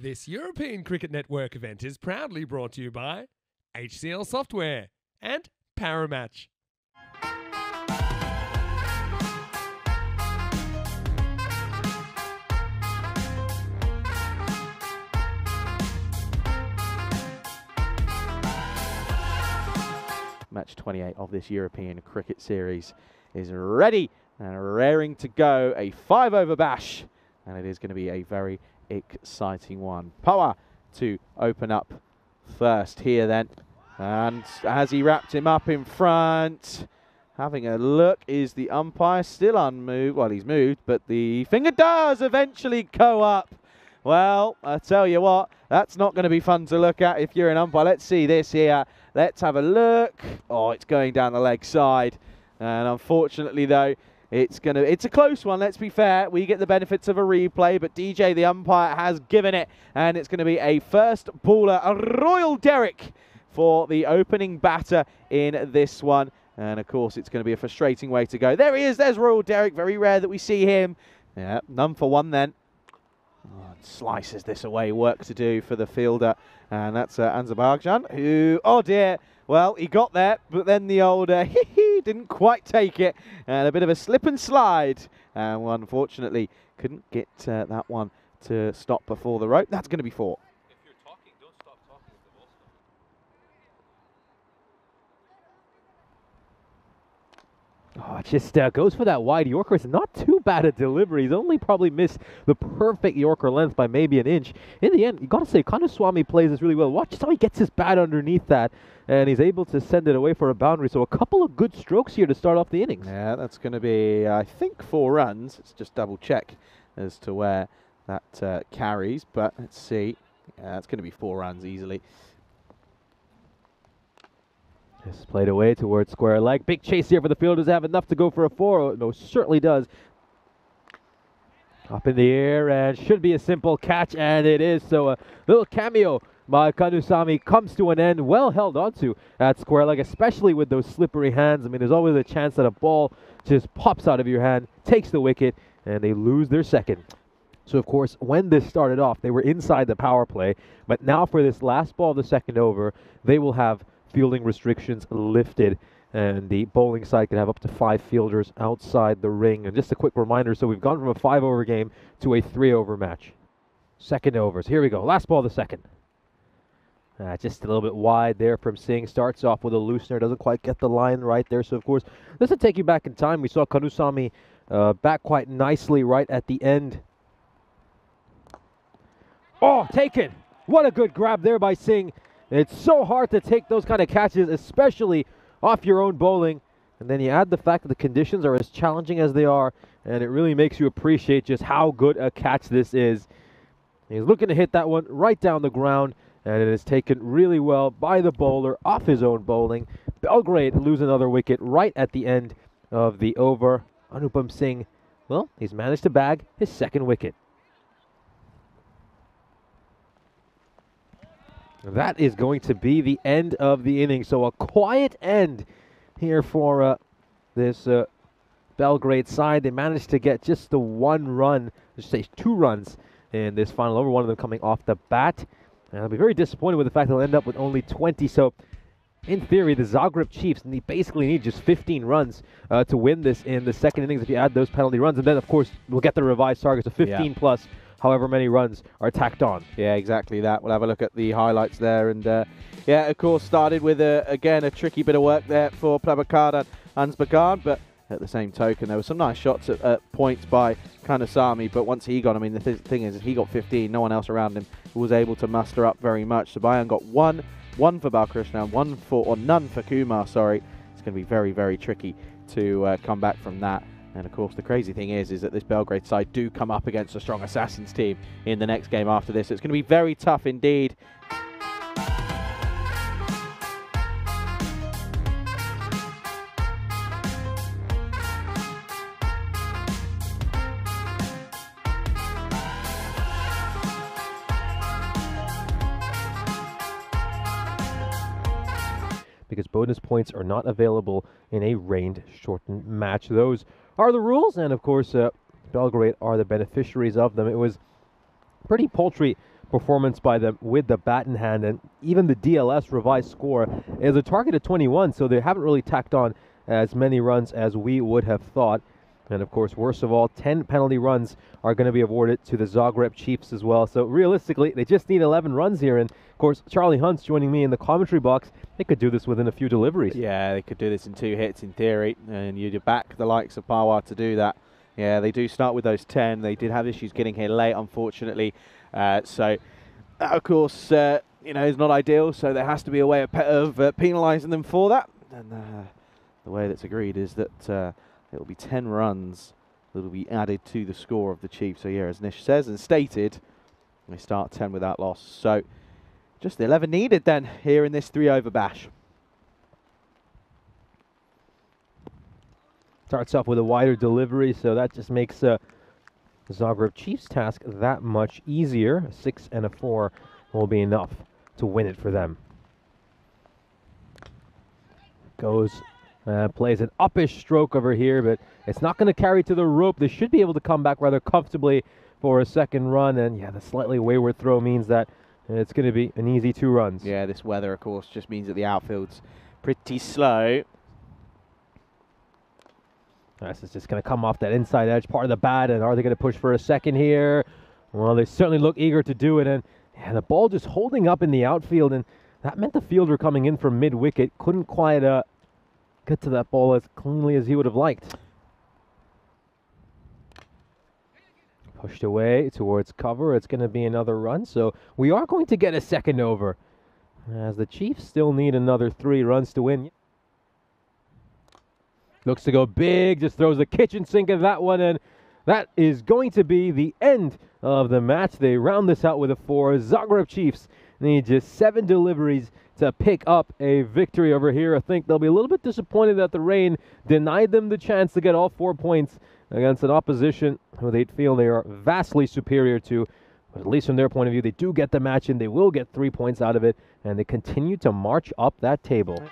This European Cricket Network event is proudly brought to you by HCL Software and Paramatch. Match 28 of this European Cricket Series is ready and raring to go. A 5-over bash, and it is going to be a very exciting one. Power to open up first here then, and as he wrapped him up in front, having a look, is the umpire still unmoved? Well, he's moved, but the finger does eventually go up. Well, I tell you what, that's not going to be fun to look at if you're an umpire. Let's see this here. Let's have a look. Oh, it's going down the leg side, and unfortunately though, it's a close one. Let's be fair. We get the benefits of a replay, but DJ, the umpire, has given it, and it's going to be a first baller, a Royal Derrick for the opening batter in this one. And of course, it's going to be a frustrating way to go. There he is. There's Royal Derrick. Very rare that we see him. Yeah, none for one then. Oh, slices this away. Work to do for the fielder, and that's Anzabarjan, who, oh dear, well, he got there, but then the old didn't quite take it, and a bit of a slip and slide, and unfortunately couldn't get that one to stop before the rope. That's going to be 4. If you're talking, don't stop talking if the ball's Oh, it just goes for that wide Yorker. It's not too bad a delivery. He's only probably missed the perfect Yorker length by maybe an inch. In the end, you got to say, Kanuswamy plays this really well. Watch just how he gets his bat underneath that, and he's able to send it away for a boundary. So a couple of good strokes here to start off the innings. Yeah, that's going to be, I think, 4 runs. Let's just double check as to where that carries, but let's see. Yeah, it's going to be 4 runs easily. This is played away towards square leg. Big chase here for the field. Does it have enough to go for a 4? Oh, no, certainly does. Up in the air, and should be a simple catch, and it is. So a little cameo by Kanuswamy comes to an end. Well held onto at square leg, especially with those slippery hands. I mean, there's always a chance that a ball just pops out of your hand, takes the wicket, and they lose their second. So, of course, when this started off, they were inside the power play. But now for this last ball of the second over, they will have fielding restrictions lifted, and the bowling side can have up to 5 fielders outside the ring. And just a quick reminder, so we've gone from a 5-over game to a 3-over match. Second overs. Here we go. Last ball of the second. Just a little bit wide there from Singh. Starts off with a loosener. Doesn't quite get the line right there. So, of course, this will take you back in time. We saw Kanuswamy back quite nicely right at the end. Oh, taken. What a good grab there by Singh. It's so hard to take those kind of catches, especially off your own bowling. And then you add the fact that the conditions are as challenging as they are, and it really makes you appreciate just how good a catch this is. He's looking to hit that one right down the ground, and it is taken really well by the bowler off his own bowling. Belgrade lose another wicket right at the end of the over. Anupam Singh, well, he's managed to bag his second wicket. That is going to be the end of the inning. So a quiet end here for this Belgrade side. They managed to get just the 1 run, let's say 2 runs in this final over, one of them coming off the bat. And I'll be very disappointed with the fact they'll end up with only 20. So in theory, the Zagreb Chiefs basically need just 15 runs to win this in the second innings if you add those penalty runs. And then, of course, we'll get the revised targets of 15 plus however many runs are tacked on. Yeah, exactly that. We'll have a look at the highlights there. And, yeah, of course, started with, again, a tricky bit of work there for Plabakar and Ansbagan. But at the same token, there were some nice shots at points by Kanuswamy. But once he got, I mean, the thing is, he got 15. No one else around him was able to muster up very much. So Bayan got one for Balkrishna, none for Kumar, sorry. It's going to be very, very tricky to come back from that. And of course, the crazy thing is that this Belgrade side do come up against a strong Assassins team in the next game after this. It's going to be very tough indeed. Because bonus points are not available in a rain-shortened match. Those are the rules, and of course, Belgrade are the beneficiaries of them. It was pretty paltry performance by them with the bat in hand, and even the DLS revised score is a target of 21, so they haven't really tacked on as many runs as we would have thought. And of course, worst of all, 10 penalty runs are going to be awarded to the Zagreb Chiefs as well. So realistically, they just need 11 runs here. And of course, Charlie Hunt's joining me in the commentary box. They could do this within a few deliveries. Yeah, they could do this in 2 hits in theory, and you'd back the likes of Pawa to do that. Yeah, they do start with those 10. They did have issues getting here late, unfortunately. So that, of course, you know, is not ideal. So there has to be a way of penalising them for that. And the way that's agreed is that it will be 10 runs that will be added to the score of the Chiefs. So yeah, as Nish says and stated, they start 10 without loss. So just the 11 needed then here in this 3-over bash. Starts off with a wider delivery, so that just makes the Zagreb Chiefs task that much easier. A 6 and a 4 will be enough to win it for them. Goes, plays an uppish stroke over here, but it's not going to carry to the rope. They should be able to come back rather comfortably for a second run, and yeah, the slightly wayward throw means that it's going to be an easy 2 runs. Yeah, this weather, of course, just means that the outfield's pretty slow. This is just going to come off that inside edge part of the bat, and are they going to push for a second here? Well, they certainly look eager to do it, and yeah, the ball just holding up in the outfield, and that meant the fielder coming in from mid-wicket couldn't quite get to that ball as cleanly as he would have liked. Pushed away towards cover. It's going to be another run, so we are going to get a second over, as the Chiefs still need another 3 runs to win. Looks to go big, just throws the kitchen sink at that one, and that is going to be the end of the match. They round this out with a 4. Zagreb Chiefs need just 7 deliveries to pick up a victory over here. I think they'll be a little bit disappointed that the rain denied them the chance to get all 4 points against an opposition who they feel they are vastly superior to. But at least from their point of view, they do get the match, and they will get 3 points out of it, and they continue to march up that table.